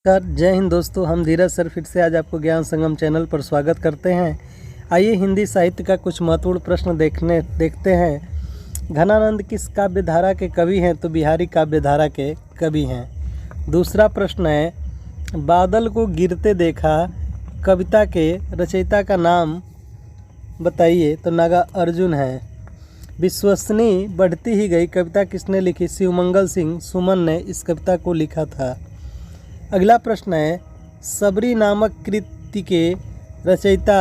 Sir जय हिंद दोस्तों, हम धीरज सर फिर से आज आपको ज्ञान संगम चैनल पर स्वागत करते हैं। आइए हिंदी साहित्य का कुछ महत्वपूर्ण प्रश्न देखते हैं। घनानंद किस काव्य धारा के कवि हैं? तो बिहारी काव्य धारा के कवि हैं। दूसरा प्रश्न है, बादल को गिरते देखा कविता के रचयिता का नाम बताइए। तो नागार्जुन है। विश्वसनीय बढ़ती ही गई कविता किसने लिखी? शिवमंगल सिंह सुमन ने इस कविता को लिखा था। अगला प्रश्न है, सबरी नामक कृति के रचयिता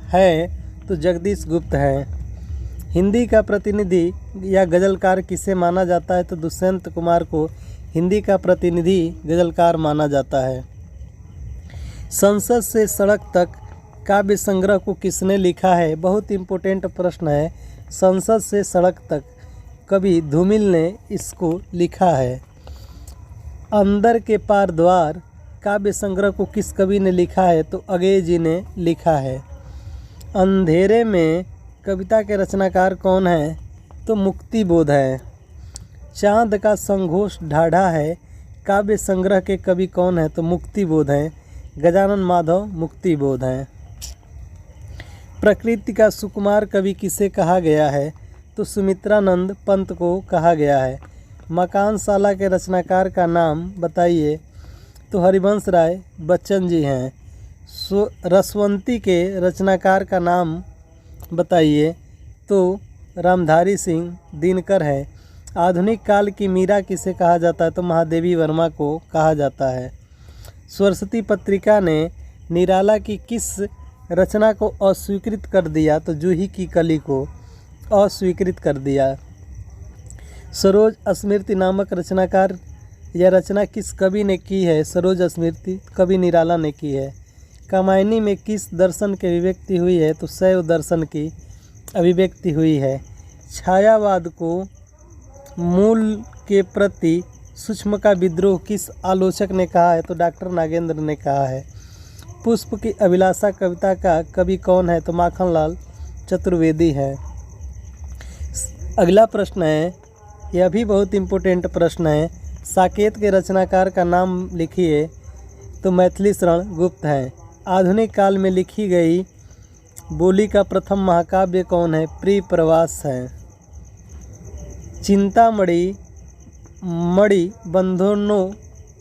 है? तो जगदीश गुप्त हैं। हिंदी का प्रतिनिधि या गज़लकार किसे माना जाता है? तो दुष्यंत कुमार को हिंदी का प्रतिनिधि गज़लकार माना जाता है। संसद से सड़क तक काव्य संग्रह को किसने लिखा है? बहुत इम्पोर्टेंट प्रश्न है। संसद से सड़क तक कवि धूमिल ने इसको लिखा है। अंदर के पार द्वार काव्य संग्रह को किस कवि ने लिखा है? तो अगेय जी ने लिखा है। अंधेरे में कविता के रचनाकार कौन है? तो मुक्तिबोध है। चांद का संघोष ढाढ़ा है काव्य संग्रह के कवि कौन है? तो मुक्तिबोध हैं। गजानन माधव मुक्तिबोध हैं। प्रकृति का सुकुमार कवि किसे कहा गया है? तो सुमित्रानंद पंत को कहा गया है। मकानशाला के रचनाकार का नाम बताइए। तो हरिवंश राय बच्चन जी हैं। रसवंती के रचनाकार का नाम बताइए। तो रामधारी सिंह दिनकर है। आधुनिक काल की मीरा किसे कहा जाता है? तो महादेवी वर्मा को कहा जाता है। सरस्वती पत्रिका ने निराला की किस रचना को अस्वीकृत कर दिया? तो जूही की कली को अस्वीकृत कर दिया। सरोज स्मृति नामक रचनाकार यह रचना किस कवि ने की है? सरोज स्मृति कवि निराला ने की है। कामायनी में किस दर्शन की अभिव्यक्ति हुई है? तो शैव दर्शन की अभिव्यक्ति हुई है। छायावाद को मूल के प्रति सूक्ष्म का विद्रोह किस आलोचक ने कहा है? तो डॉक्टर नागेंद्र ने कहा है। पुष्प की अभिलाषा कविता का कवि कौन है? तो माखनलाल चतुर्वेदी है। अगला प्रश्न है, यह भी बहुत इम्पोर्टेंट प्रश्न है। साकेत के रचनाकार का नाम लिखिए। तो मैथिली शरण गुप्त हैं। आधुनिक काल में लिखी गई बोली का प्रथम महाकाव्य कौन है? प्रिय प्रवास है। चिंतामणि मणि बंधनों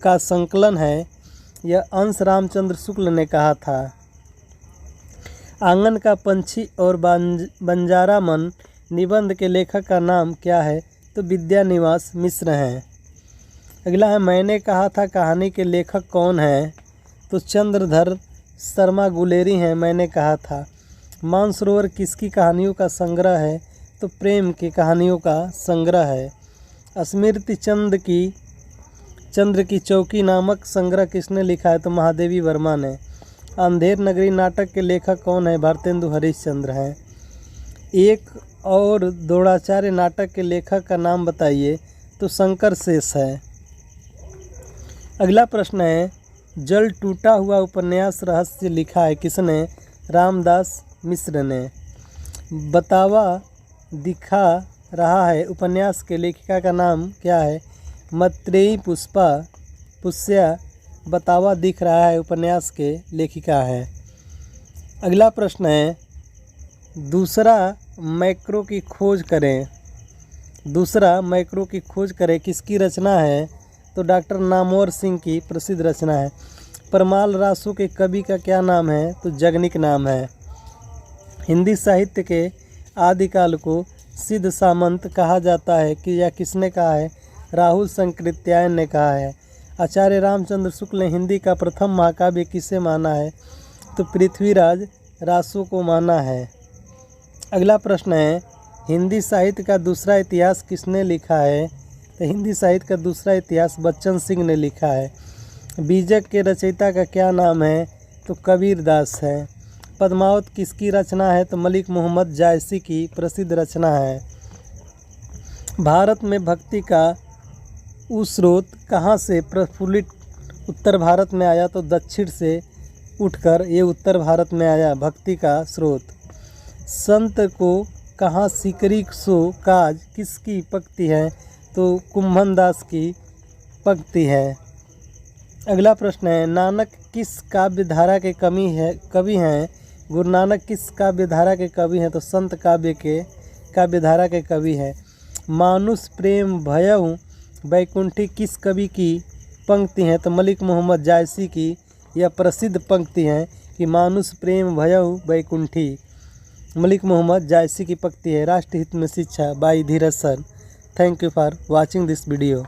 का संकलन है। यह अंश रामचंद्र शुक्ल ने कहा था। आंगन का पंछी और बंजारा मन निबंध के लेखक का नाम क्या है? तो विद्यानिवास मिश्र हैं। अगला है, मैंने कहा था कहानी के लेखक कौन हैं? तो चंद्रधर शर्मा गुलेरी हैं। मैंने कहा था। मानसरोवर किसकी कहानियों का संग्रह है? तो प्रेम की कहानियों का संग्रह है। स्मृति चंद्र की चौकी नामक संग्रह किसने लिखा है? तो महादेवी वर्मा ने। अंधेर नगरी नाटक के लेखक कौन है? भारतेंदु हरिश्चंद्र हैं। एक और द्रोणाचार्य नाटक के लेखक का नाम बताइए। तो शंकर शेष है। अगला प्रश्न है, जल टूटा हुआ उपन्यास रहस्य लिखा है किसने? रामदास मिश्र ने। बतावा दिखा रहा है उपन्यास के लेखिका का नाम क्या है? मैत्रेयी पुष्या बतावा दिख रहा है उपन्यास के लेखिका है। अगला प्रश्न है, दूसरा मैक्रो की खोज करें किसकी रचना है? तो डॉक्टर नामवर सिंह की प्रसिद्ध रचना है। परमाल रासो के कवि का क्या नाम है? तो जगनिक नाम है। हिंदी साहित्य के आदिकाल को सिद्ध सामंत कहा जाता है कि यह किसने कहा है? राहुल संकृत्यायन ने कहा है। आचार्य रामचंद्र शुक्ल ने हिंदी का प्रथम महाकाव्य किसे माना है? तो पृथ्वीराज रासो को माना है। अगला प्रश्न है, हिंदी साहित्य का दूसरा इतिहास किसने लिखा है? तो हिंदी साहित्य का दूसरा इतिहास बच्चन सिंह ने लिखा है। बीजक के रचयिता का क्या नाम है? तो कबीर दास है। पद्मावत किसकी रचना है? तो मलिक मोहम्मद जायसी की प्रसिद्ध रचना है। भारत में भक्ति का स्रोत कहाँ से प्रफुल्लित उत्तर भारत में आया? तो दक्षिण से उठकर ये उत्तर भारत में आया भक्ति का स्रोत। संत को कहाँ सिकरी सो काज किसकी पंक्ति है? तो कुंभन दास की पंक्ति है। अगला प्रश्न है, नानक किस काव्य धारा के कवि हैं? गुरु नानक किस काव्य धारा के कवि हैं? तो संत काव्य धारा के कवि हैं। मानुष प्रेम भयउ बैकुंठी किस कवि की पंक्ति हैं? तो मलिक मोहम्मद जायसी की यह प्रसिद्ध पंक्ति है कि मानुष प्रेम भयउ बैकुंठी, मलिक मोहम्मद जायसी की पंक्ति है। राष्ट्र हित में शिक्षा by Dheeraj sir. Thank you for watching this video.